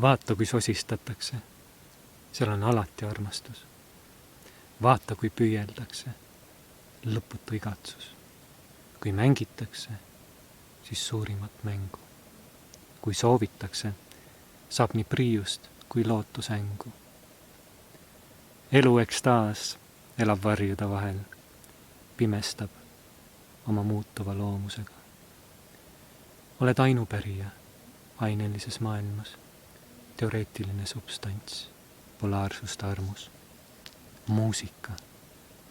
Vaata, kui sosistatakse, seal on alati armastus. Vaata, kui püüeldakse, lõputu igatsus. Kui mängitakse, siis suurimat mängu. Kui soovitakse, saab nii priiust kui lootusängu. Elu ekstaas elab varjuda vahel, pimestab oma muutuva loomusega. Oled ainupärija ainelises maailmas, teoreetiline substants, polaarsuste armus. Muusika,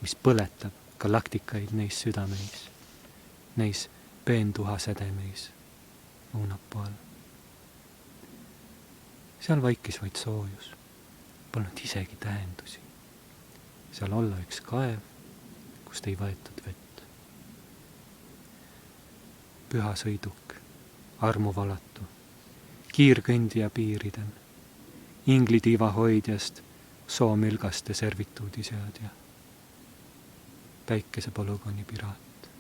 mis põletab galaktikaid neis südameis, neis peentuhasedemeis õunapool. Seal vaikis vaid soojus, polnud isegi tähendusi. Seal olla üks kaev, kust ei võetud vett. Püha sõiduk, armuvalatu, kiirkõndija piiridel, inglitiiva hoidjast soomülgaste servituudiseadja, päikese polügooni piraat.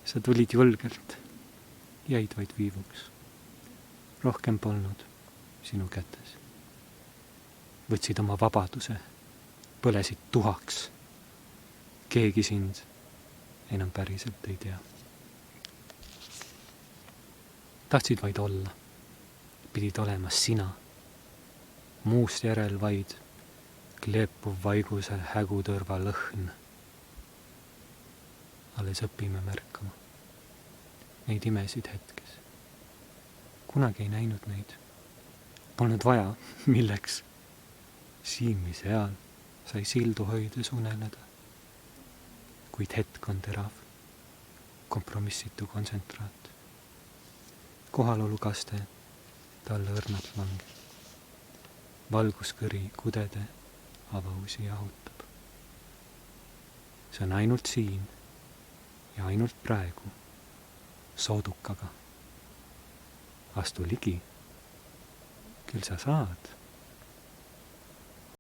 Sa tulid julgelt, jäid vaid viivuks. Rohkem polnud sinu kätes. Võtsid oma vabaduse, põlesid tuhaks. Keegi sind enam päriselt ei tea. Tahtsid vaid olla, pidid olema sina. Muust järel vaid kleepuv vaiguse hägutõrva lõhn. Alles õpime märkama neid imesid hetkes. Kunagi ei näinud neid. Polnud vaja, milleks. Siin seal sai sildu hoides uneleda. Kuid hetk on terav, kompromissitu kontsentraat. Kohalolukaste talle õrnalt langeb. Valguskõri kudede avausi jahutab. See on ainult siin ja ainult praegu, soodukaga. Astu ligi, küll sa saad.